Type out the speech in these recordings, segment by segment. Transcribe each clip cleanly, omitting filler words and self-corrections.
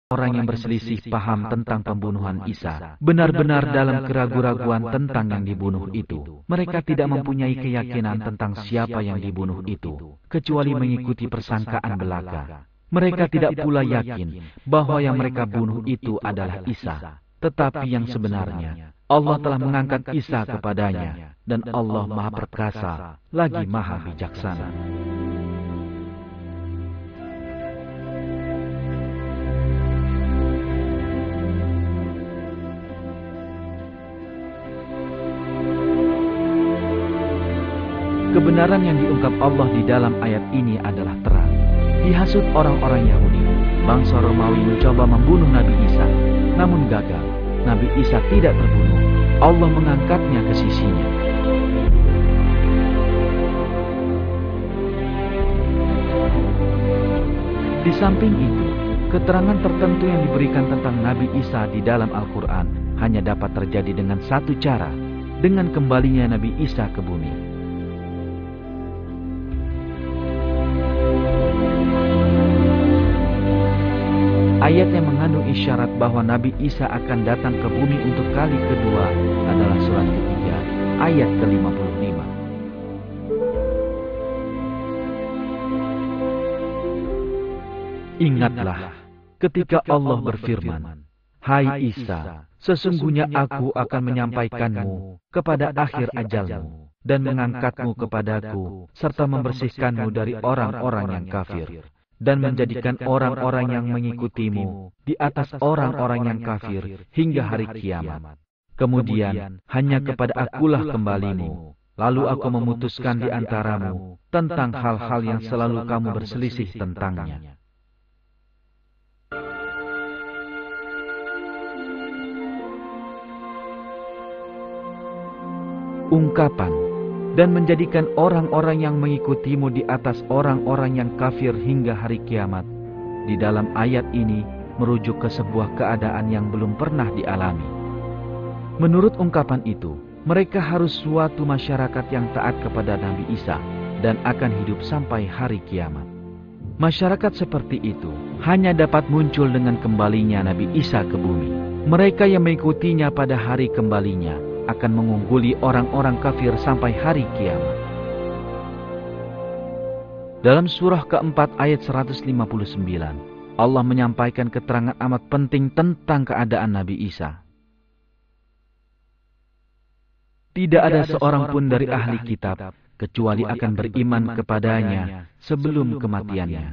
orang yang berselisih paham tentang pembunuhan Isa benar-benar dalam keraguan-raguan tentang yang dibunuh itu. Mereka tidak mempunyai keyakinan tentang siapa yang dibunuh itu, kecuali mengikuti persangkaan belaka. Mereka tidak pula yakin bahwa yang mereka bunuh itu adalah Isa, tetapi yang sebenarnya Allah telah mengangkat Isa kepadanya, dan Allah Maha Perkasa lagi Maha Bijaksana. Kebenaran yang diungkap Allah di dalam ayat ini adalah terang. Dihasut orang-orang Yahudi, bangsa Romawi mencoba membunuh Nabi Isa, namun gagal. Nabi Isa tidak terbunuh. Allah mengangkatnya ke sisinya. Di samping itu, keterangan tertentu yang diberikan tentang Nabi Isa di dalam Al-Quran hanya dapat terjadi dengan satu cara, dengan kembalinya Nabi Isa ke bumi. Ayat yang mengandung isyarat bahwa Nabi Isa akan datang ke bumi untuk kali kedua adalah surat ketiga, ayat ke-55. Ingatlah ketika Allah berfirman, "Hai Isa, sesungguhnya aku akan menyampaikanmu kepada akhir ajalmu dan mengangkatmu kepadaku serta membersihkanmu dari orang-orang yang kafir, dan menjadikan orang-orang yang mengikutimu di atas orang-orang yang kafir hingga hari kiamat. Kemudian hanya kepada akulah kembalimu, lalu aku memutuskan di antaramu tentang hal-hal yang selalu kamu berselisih tentangnya." Ungkapan dan menjadikan orang-orang yang mengikutimu di atas orang-orang yang kafir hingga hari kiamat di dalam ayat ini merujuk ke sebuah keadaan yang belum pernah dialami. Menurut ungkapan itu, mereka harus suatu masyarakat yang taat kepada Nabi Isa dan akan hidup sampai hari kiamat. Masyarakat seperti itu hanya dapat muncul dengan kembalinya Nabi Isa ke bumi. Mereka yang mengikutinya pada hari kembalinya akan mengungguli orang-orang kafir sampai hari kiamat. Dalam surah keempat ayat 159, Allah menyampaikan keterangan amat penting tentang keadaan Nabi Isa. Tidak ada seorang pun dari ahli kitab kecuali akan beriman kepadanya sebelum kematiannya,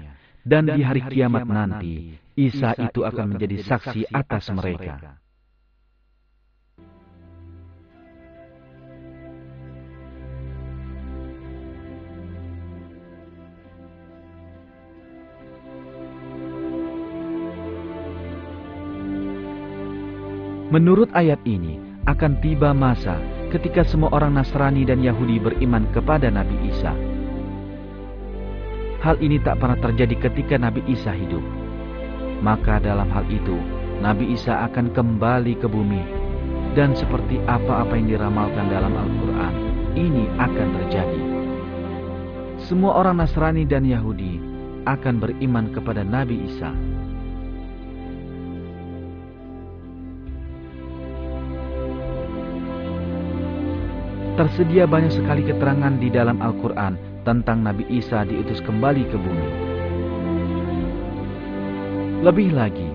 dan di hari kiamat nanti Isa itu akan menjadi saksi atas mereka. Menurut ayat ini, akan tiba masa ketika semua orang Nasrani dan Yahudi beriman kepada Nabi Isa. Hal ini tak pernah terjadi ketika Nabi Isa hidup. Maka dalam hal itu, Nabi Isa akan kembali ke bumi. Dan seperti apa-apa yang diramalkan dalam Al-Quran, ini akan terjadi. Semua orang Nasrani dan Yahudi akan beriman kepada Nabi Isa. Tersedia banyak sekali keterangan di dalam Al-Quran tentang Nabi Isa diutus kembali ke bumi. Lebih lagi,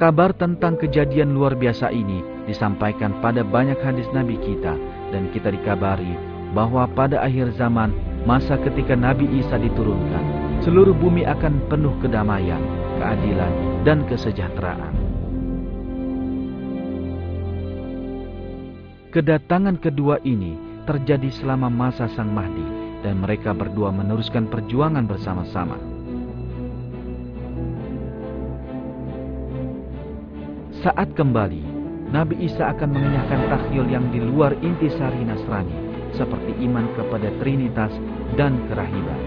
kabar tentang kejadian luar biasa ini disampaikan pada banyak hadis Nabi kita, dan kita dikabari bahwa pada akhir zaman, masa ketika Nabi Isa diturunkan, seluruh bumi akan penuh kedamaian, keadilan, dan kesejahteraan. Kedatangan kedua ini terjadi selama masa Sang Mahdi, dan mereka berdua meneruskan perjuangan bersama-sama. Saat kembali, Nabi Isa akan mengenyahkan takhyul yang di luar intisari Nasrani, seperti iman kepada Trinitas dan kerahiban.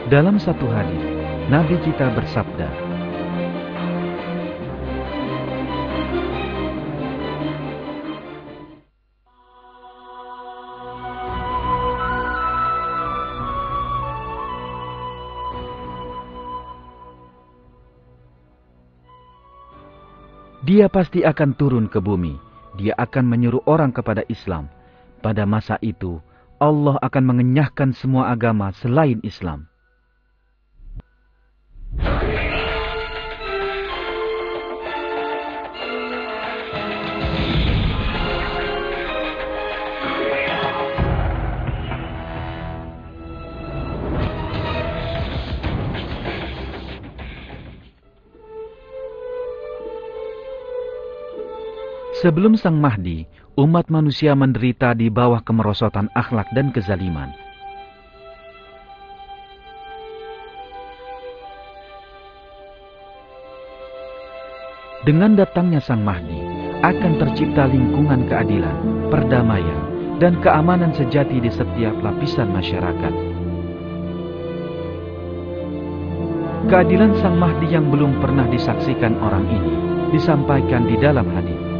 Dalam satu hadis, Nabi kita bersabda, Dia pasti akan turun ke bumi. Dia akan menyuruh orang kepada Islam. Pada masa itu, Allah akan mengenyahkan semua agama selain Islam. Sebelum Sang Mahdi, umat manusia menderita di bawah kemerosotan akhlak dan kezaliman. Dengan datangnya Sang Mahdi, akan tercipta lingkungan keadilan, perdamaian, dan keamanan sejati di setiap lapisan masyarakat. Keadilan Sang Mahdi yang belum pernah disaksikan orang ini, disampaikan di dalam hadis.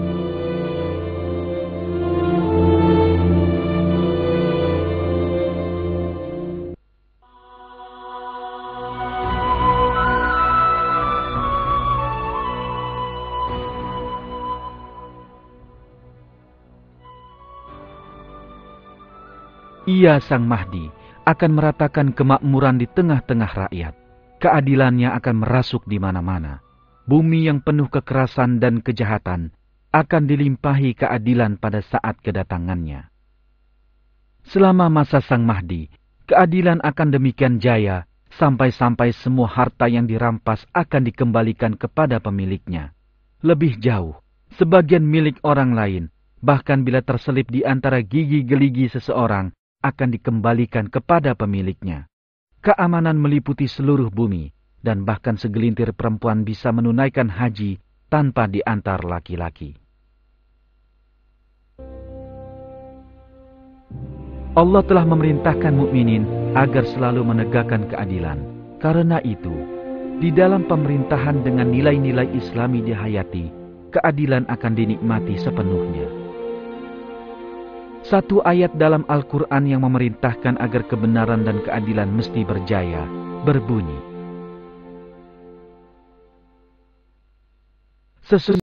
Ia, Sang Mahdi, akan meratakan kemakmuran di tengah-tengah rakyat. Keadilannya akan merasuk di mana-mana. Bumi yang penuh kekerasan dan kejahatan akan dilimpahi keadilan pada saat kedatangannya. Selama masa Sang Mahdi, keadilan akan demikian jaya sampai-sampai semua harta yang dirampas akan dikembalikan kepada pemiliknya. Lebih jauh, sebagian milik orang lain, bahkan bila terselip di antara gigi geligi seseorang, akan dikembalikan kepada pemiliknya. Keamanan meliputi seluruh bumi, dan bahkan segelintir perempuan bisa menunaikan haji tanpa diantar laki-laki. Allah telah memerintahkan mukminin agar selalu menegakkan keadilan. Karena itu, di dalam pemerintahan dengan nilai-nilai Islami dihayati, keadilan akan dinikmati sepenuhnya. Satu ayat dalam Al-Quran yang memerintahkan agar kebenaran dan keadilan mesti berjaya, berbunyi,